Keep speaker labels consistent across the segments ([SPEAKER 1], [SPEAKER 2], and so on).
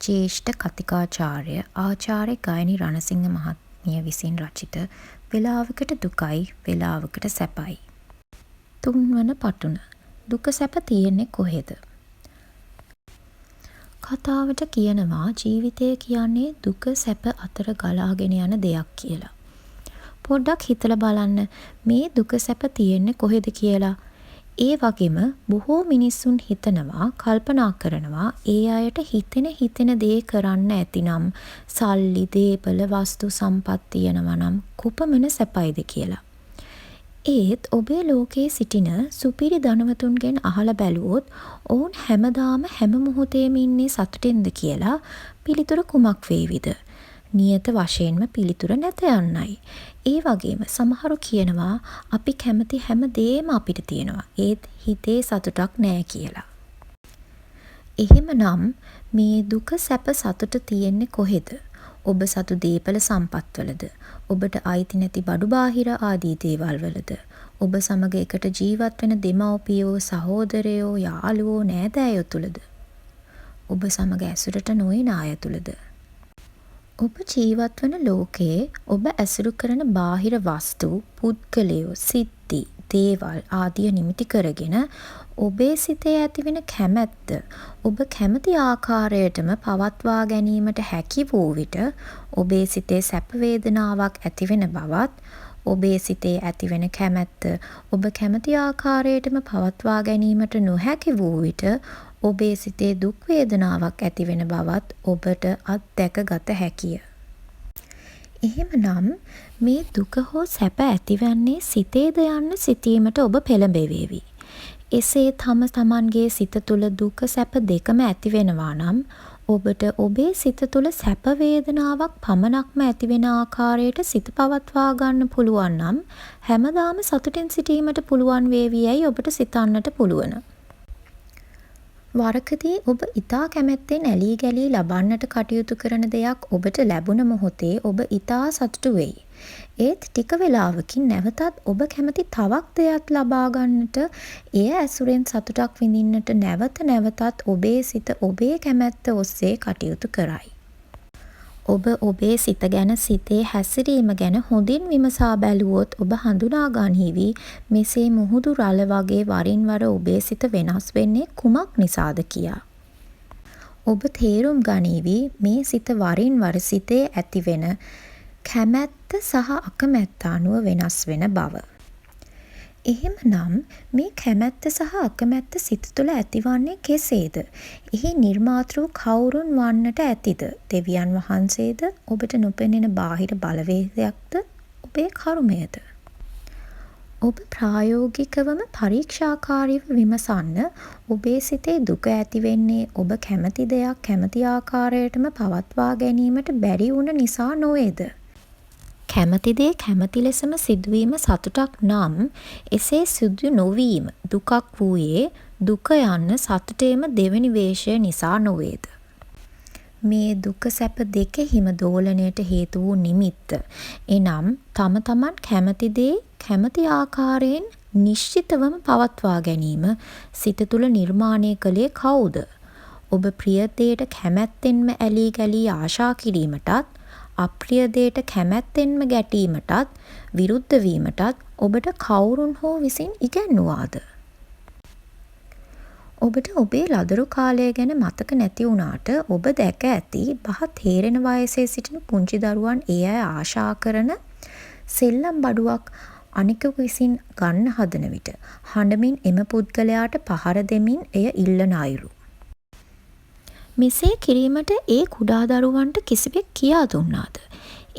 [SPEAKER 1] ජ්‍යෙෂ්ඨ කතිකාචාර්ය ආචාර්ය ගයනි රණසිංහ මහත්මිය විසින් රචිත වෙලාවකට දුකයි වෙලාවකට සැපයි. 3 වන පටුන. දුක සැප තියෙන්නේ කොහෙද? කතාවට කියනවා ජීවිතය කියන්නේ දුක සැප අතර ගලාගෙන යන දෙයක් කියලා. පොඩ්ඩක් හිතලා බලන්න මේ දුක සැප තියෙන්නේ කොහෙද කියලා. ඒ වගේම බොහෝ මිනිස්සුන් හිතනවා කල්පනා කරනවා ඒ අයට හිතෙන දේ කරන්න ඇතිනම් සල්ලි දේපල වස්තු සම්පත් තියෙනවා නම් කුපමණ සැපයිද කියලා. ඒත් ඔබේ ලෝකයේ සිටින සුපිරි ධනවතුන්ගෙන් අහලා බැලුවොත් ඔවුන් හැමදාම හැම මොහොතේම ඉන්නේ සතුටින්ද කියලා පිළිතුර කුමක් වේවිද? නියත වශයෙන්ම පිළිතුර නැත යන්නයි. ඒ වගේම සමහරු කියනවා අපි කැමති හැම දෙයක්ම අපිට තියෙනවා. ඒත් හිතේ සතුටක් නැහැ කියලා. එහෙමනම් මේ දුක සැප සතුට තියෙන්නේ කොහෙද? ඔබ සතු දීපල සම්පත්වලද? ඔබට අයිති නැති බඩු බාහිර ආදී දේවල් වලද? ඔබ සමග එකට ජීවත් වෙන දෙමව්පියෝ, සහෝදරයෝ, යාළුවෝ, නෑදෑයෝ තුලද? ඔබ සමග ඇසුරට නොයන අය තුලද? ඔබ ජීවත් වන ලෝකයේ ඔබ ඇසුරු කරන බාහිර වස්තු, පුද්ගලයෝ, සිද්ධි, දේවල් ආදිය නිමිති කරගෙන ඔබේ සිතේ ඇතිවෙන කැමැත්ත ඔබ කැමති ආකාරයටම පවත්වා ගැනීමට හැකි වූ විට ඔබේ සිතේ සැප වේදනාවක් ඇතිවෙන බවත් ඔබේ සිතේ ඇතිවෙන කැමැත්ත ඔබ කැමති ආකාරයටම පවත්වා ගැනීමට නොහැකි වූ විට ඔබේ සිතේ දුක් වේදනාවක් ඇතිවෙන බවත් ඔබට අත්දැකගත හැකිය. එහෙමනම් මේ දුක හෝ සැප ඇතිවන්නේ සිතේද යන්න සිතීමට ඔබ පෙළඹෙවේවි. එසේ තමන්ගේ සිත තුළ දුක සැප දෙකම ඇතිවෙනවා නම් ඔබට ඔබේ සිත තුළ සැප වේදනාවක් පමණක්ම ඇතිවෙන ආකාරයට සිත පවත්වා ගන්න පුළුවන් නම් හැමදාම සතුටින් සිටීමට පුළුවන් වේවි යයි ඔබට සිතන්නට පුළුවන්. වරකදී ඔබ ඊටා කැමැත්තෙන් ඇලී ගැලී ලබන්නට කටයුතු කරන දෙයක් ඔබට ලැබුණ මොහොතේ ඔබ ඊටා සතුටු වෙයි. ඒත් ටික වෙලාවකින් නැවතත් ඔබ කැමති තවක් දෙයක් ලබා ගන්නට එය ඇසුරෙන් සතුටක් විඳින්නට නැවතත් ඔබේ සිත ඔබේ කැමැත්ත ඔස්සේ කටයුතු කරයි. ඔබ ඔබේ සිත ගැන සිතේ හැසිරීම ගැන හොඳින් විමසා බැලුවොත් ඔබ හඳුනා ගනිවි මෙසේ මුහුදු රළ වගේ වරින් වර ඔබේ සිත වෙනස් වෙන්නේ කුමක් නිසාද කියා. ඔබ තේරුම් ගනිවි මේ සිත වරින් වර සිතේ ඇතිවෙන කැමැත්ත සහ අකමැත්ත අනුව වෙනස් වෙන බව. එහෙමනම් මේ කැමැත්ත සහ අකමැත්ත සිත තුළ ඇතිවන්නේ කෙසේද? එහි නිර්මාතෘ කවුරුන් වන්නට ඇතිද? දෙවියන් වහන්සේද? ඔබට නොපෙනෙන බාහිර බලවේගයක්ද? ඔබේ කර්මයද? ඔබ ප්‍රායෝගිකවම පරීක්ෂාකාරීව විමසන්න ඔබේ සිතේ දුක ඇති වෙන්නේ ඔබ කැමති දෙයක් කැමති ආකාරයටම පවත්වා ගැනීමට බැරි වුණ නිසා නොවේද? කැමති දේ කැමති ලෙසම සිදුවීම සතුටක් නම් එසේ සිදු නොවීම දුකක් වූයේ දුක යන්න සතුටේම දෙවෙනි වේශය නිසා නොවේද? මේ දුක සැප දෙකෙහිම දෝලණයට හේතු වූ නිමිත්ත එනම් තම තමන් කැමති දේ කැමති ආකාරයෙන් නිශ්චිතවම පවත්වා ගැනීම සිත තුළ නිර්මාණය කළේ කවුද? ඔබ ප්‍රිය දෙයට කැමැත්තෙන්ම ඇලී ගැලී ආශා කිරීමටත් අප්‍රිය දෙයට කැමැත්තෙන්ම ගැටීමටත් විරුද්ධ වීමටත් ඔබට කවුරුන් හෝ විසින් ඉගැන්නුවාද? ඔබට ඔබේ ලදරු කාලය ගැන මතක නැති වුණාට ඔබ දැක ඇති බහ තේරෙන වයසේ සිටින පුංචි දරුවන් ඒ අය ආශා කරන සෙල්ලම් බඩුවක් අනිකෙකු විසින් ගන්න හදන විට හඬමින් එම පුද්ගලයාට පහර දෙමින් එය ඉල්ලන අයුරු. මෙසේ කිරීමට ඒ කුඩා දරුවන්ට කිසිවෙක් කියා දුන්නාද?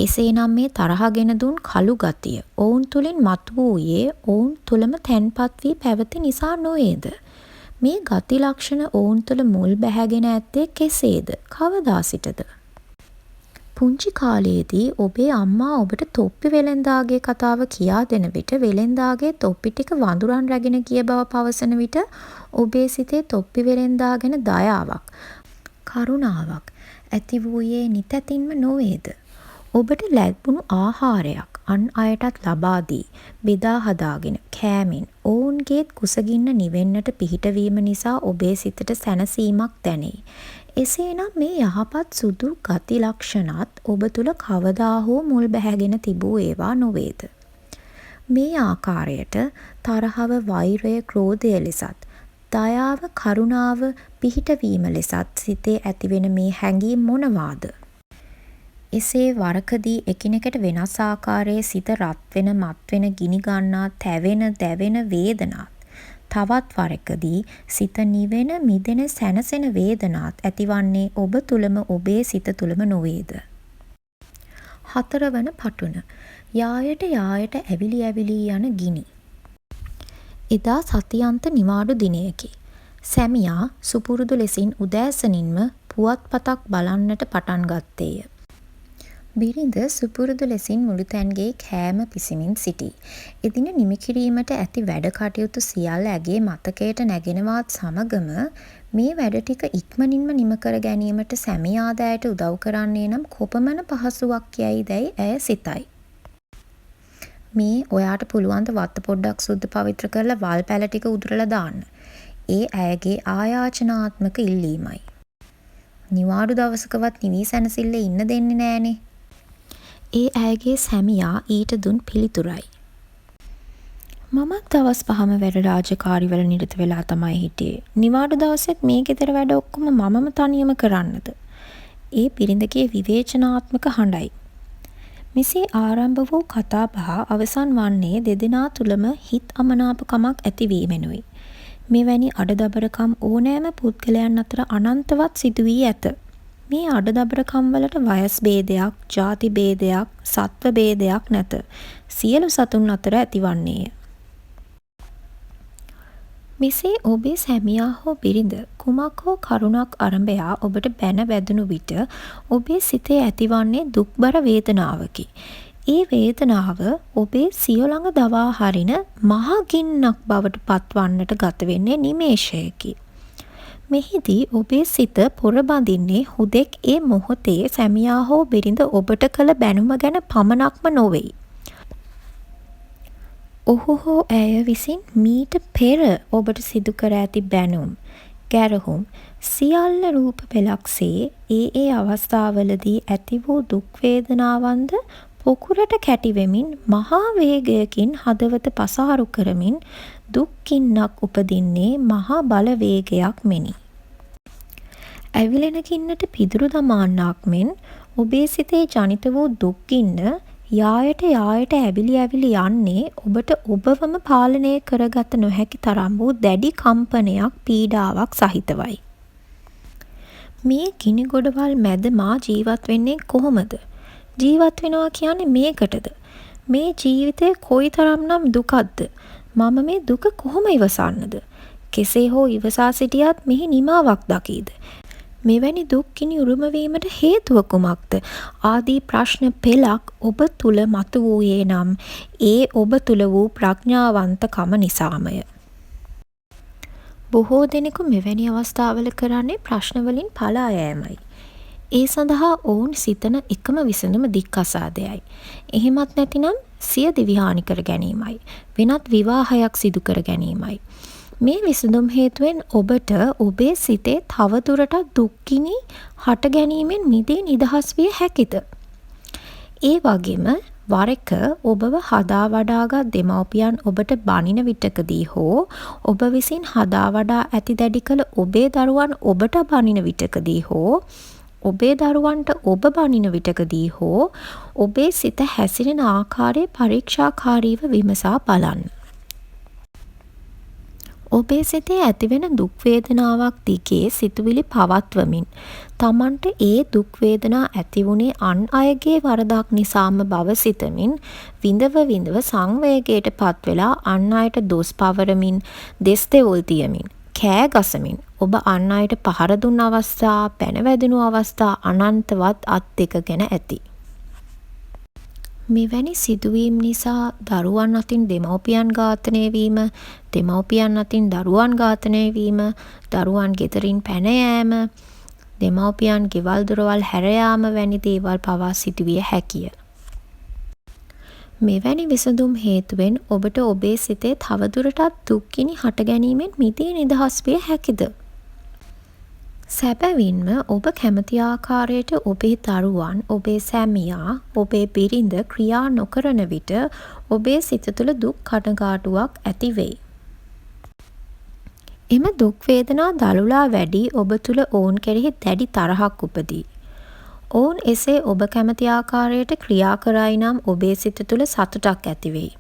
[SPEAKER 1] එසේනම් මේ තරහගෙන දුන් කළු ගතිය ඔවුන් තුලින් මතුවූයේ ඔවුන් තුලම තැන්පත් වී පැවති නිසා නොවේද? මේ ගති ලක්ෂණ ඔවුන් තුළ මුල් බැහැගෙන ඇත්තේ කෙසේද? කවදා සිටද? පුංචි කාලයේදී ඔබේ අම්මා ඔබට තොප්පි වෙළෙන්දාගේ කතාව කියා දෙන විට වෙළෙන්දාගේ තොප්පි ටික වඳුරන් රැගෙන ගිය බව පවසන විට ඔබේ සිතේ තොප්පි වෙළෙන්දා ගැන දයාවක් කරුණාවක් ඇති වූයේ නිතැතින්ම නොවේද? ඔබට ලැබුණු ආහාරයක් අන් අයටත් ලබා දී බෙදා හදාගෙන කෑමෙන් ඔවුන්ගේත් කුසගින්න නිවෙන්නට පිහිටවීම නිසා ඔබේ සිතට සැනසීමක් දැනේ. එසේනම් මේ යහපත් සුදු ගති ලක්ෂණත් ඔබ තුළ කවදා හෝ මුල් බැහැගෙන තිබූ ඒවා නොවේද? මේ ආකාරයට තරහව, වෛරය, ක්‍රෝධය ලෙසත්, දයාව, කරුණාව පිහිටවීම ලෙසත් සිතේ ඇතිවෙන මේ හැඟීම් මොනවාද? එසේ වරකදී එකිනෙකට වෙනස් ආකාරයේ සිත රත්වෙන, මත්වෙන, ගිනිගන්නා, තැවෙන, දැවෙන වේදනාත්, තවත් වරකදී සිත නිවෙන, මිදෙන, සැනසෙන වේදනාත් ඇතිවන්නේ ඔබ තුළම, ඔබේ සිත තුළම නොවේද? 4 වන පටුන. යායට යායට ඇවිලි ඇවිලි යන ගිනි. එදා සතියන්ත නිවාඩු දිනයකි. සැමියා සුපුරුදු ලෙසින් උදෑසනින්ම පුවත්පතක් බලන්නට පටන් ගත්තේය. බිරිඳ සුපුරුදු ලෙසින් මුළුතැන්ගේ කෑම පිසිමින් සිටී. එදින නිමි කිරීමට ඇති වැඩ කටයුතු සියල්ල ඇගේ මතකයට නැගෙනවාත් සමගම මේ වැඩ ටික ඉක්මනින්ම නිම කර ගැනීමට සැමියාද ඇයට උදව් කරන්නේ නම් කොපමණ පහසුවක් යයිදැයි ඇය සිතයි. මේ ඔයාට පුළුවන් ද වත්ත පොඩ්ඩක් සුද්ධ පවිත්‍ර කරලා වල් පැල ටික උදුරලා දාන්න. ඒ ඇයගේ ආයාචනාත්මක ඉල්ලීමයි. නිවාඩු දවසකවත් නිවී සැනසille ඉන්න දෙන්නේ නෑනේ. ඒ ඇයගේ සැමියා ඊට දුන් පිළිතුරයි. මමත් දවස් 5ම වැඩ රාජකාරිවල නිරත වෙලා තමයි හිටියේ. නිවාඩු දවසෙත් මේ ගෙදර වැඩ ඔක්කොම මමම තනියම කරන්නද? ඒ බිරිඳගේ විවේචනාත්මක හඬයි. මෙසේ ආරම්භ වූ කතාබහ අවසන් වන්නේ දෙදෙනා තුළම හිත් අමනාපකමක් ඇතිවීමෙනුයි. මෙවැනි අඩදබරකම් ඕනෑම පුද්ගලයන් අතර අනන්තවත් සිදු වී ඇත. මේ අඩදබරකම් වලට වයස් භේදයක්, ජාති භේදයක්, සත්ව භේදයක් නැත. සියලු සතුන් අතර ඇතිවන්නේය. මෙසේ ඔබේ සැමියා හෝ බිරිඳ කුමක් හෝ කරුණක් අරඹයා ඔබට බැන වැදුණු විට ඔබේ සිතේ ඇතිවන්නේ දුක්බර වේදනාවකි. ඒ වේදනාව ඔබේ සිය ළඟ දවා හරින මහා ගින්නක් බවට පත්වන්නට ගත වෙන්නේ නිමේෂයකි. මෙහිදී ඔබේ සිත පොරබඳින්නේ හුදෙක් ඒ මොහොතේ සැමියා හෝ බිරිඳ ඔබට කළ බැනුම ගැන පමණක්ම නොවෙයි. ඔහු හෝ ඇය විසින් මීට පෙර ඔබට සිදු කර ඇති බැනුම්, ගැරහුම් සියල්ල රූප පෙළක්සේ ඒ අවස්ථාවලදී ඇති වූ දුක් වේදනාවන්ද පොකුරට කැටි වෙමින් මහා වේගයකින් හදවත පසාරු කරමින් දුක්ගින්නක් උපදින්නේ මහා බල වේගයක් මෙනි. ඇවිලෙන ගින්නට පිදුරු දමාන්නක් මෙන් ඔබේ සිතේ ජනිත වූ දුක්ගින්න යායට යායට ඇවිලි ඇවිලි යන්නේ ඔබට ඔබවම පාලනය කරගත නොහැකි තරම් වූ දැඩි කම්පනයක්, පීඩාවක් සහිතවයි. මේ ගිනි ගොඩවල් මැද මා ජීවත් වෙන්නේ කොහොමද? ජීවත් වෙනවා කියන්නේ මේකටද? මේ ජීවිතය කොයිතරම්නම් දුකක්ද? මම මේ දුක කොහොම ඉවසන්නද? කෙසේ හෝ ඉවසා සිටියත් මෙහි නිමාවක් දකීද? මෙවැනි දුක් ගිනි උරුම වීමට හේතුව කුමක්ද? ආදී ප්‍රශ්න පෙළක් ඔබ තුල මතු වූයේ නම් ඒ ඔබ තුල වූ ප්‍රඥාවන්තකම නිසාමය. බොහෝ දෙනෙකු මෙවැනි අවස්ථාවල කරන්නේ ප්‍රශ්න වලින් පලා යෑමයි. ඒ සඳහා ඔවුන් සිතන එකම විසඳුම දික්කසාදයයි. එහෙමත් නැතිනම් සිය දිවිහානි කර ගැනීමයි. වෙනත් විවාහයක් සිදු කර ගැනීමයි. මේ විසඳුම් හේතුවෙන් ඔබට ඔබේ සිතේ තවදුරටත් දුක්ගිනි හට ගැනීමෙන් මිදී නිදහස් විය හැකිද? ඒ වගේම වර එක ඔබව හදා වඩාගත් දෙමව්පියන් ඔබට බනින විටකදී හෝ ඔබ විසින් හදා වඩා ඇති දැඩි කළ ඔබේ දරුවන් ඔබට බනින විටකදී හෝ ඔබේ දරුවන්ට ඔබ බනින විටකදී හෝ ඔබේ සිත හැසිරෙන ආකාරය පරීක්ෂාකාරීව විමසා බලන්න. ඔබේ සිතේ ඇතිවෙන දුක් වේදනාවක් දිගේ සිතුවිලි පවත්වමින් තමන්ට ඒ දුක් වේදනා ඇති වුණේ අන් අයගේ වරදක් නිසාම බව සිතමින් විඳව සංවේගයට පත් වෙලා අන් අයට දොස් පවරමින් දෙස් දෙවොල් තියමින් කෑ ගසමින් ඔබ අන් අයට පහර දුන් අවස්ථා, පැන වැදුණු අවස්ථා අනන්තවත් අත් දෙකගෙන ඇති. මෙවැනි සිදුවීම් නිසා දරුවන් අතින් දෙමව්පියන් ඝාතනය වීම, දෙමව්පියන් අතින් දරුවන් ඝාතනය වීම, දරුවන් ගෙදරින් පැන යෑම, දෙමව්පියන් ගෙවල් දොරවල් හැර යාම වැනි දේවල් පවා සිදුවිය හැකිය. මෙවැනි විසඳුම් හේතුවෙන් ඔබට ඔබේ සිතේ තවදුරටත් දුක්ගිනි හට ගැනීමෙන් මිදී නිදහස් විය හැකිද? සැබවින්ම ඔබ කැමති ආකාරයට ඔබේ දරුවන්, ඔබේ සැමියා, ඔබේ බිරිඳ ක්‍රියා නොකරන විට ඔබේ සිත තුළ දුක් කනගාටුවක් ඇති වෙයි. එම දුක් වේදනා දළුලා වැඩි ඔබ තුළ ඔවුන් කෙරෙහි දැඩි තරහක් උපදී. ඔවුන් එසේ ඔබ කැමති ආකාරයට ක්‍රියා කරයි නම් ඔබේ සිත තුළ සතුටක් ඇති වෙයි.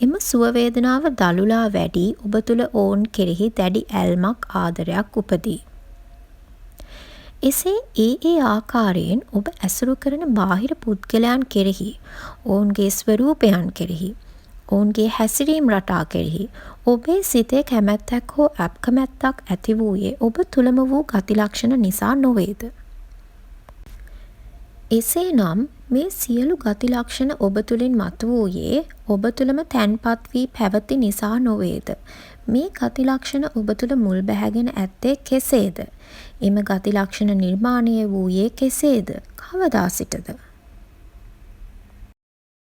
[SPEAKER 1] එම සුව වේදනාව දළුලා වැඩි ඔබ තුළ ඔවුන් කෙරෙහි දැඩි ඇල්මක් ආදරයක් උපදී. එසේ ඒ ආකාරයෙන් ඔබ ඇසුරු කරන බාහිර පුද්ගලයන් කෙරෙහි, ඔවුන්ගේ ස්වරූපයන් කෙරෙහි, ඔවුන්ගේ හැසිරීම් රටා කෙරෙහි ඔබේ සිතේ කැමැත්තක් හෝ අපකමැත්තක් ඇති වූයේ ඔබ තුළම වූ ගති ලක්ෂණ නිසා නොවේද? එසේනම් මේ සියලු ගති ලක්ෂණ ඔබ තුළින් මතුවූයේ ඔබ තුළම තැන්පත් වී පැවති නිසා නොවේද? මේ ගති ලක්ෂණ ඔබ තුළ මුල් බැහැගෙන ඇත්තේ කෙසේද? එම ගති ලක්ෂණ නිර්මාණය වූයේ කෙසේද? කවදා සිටද?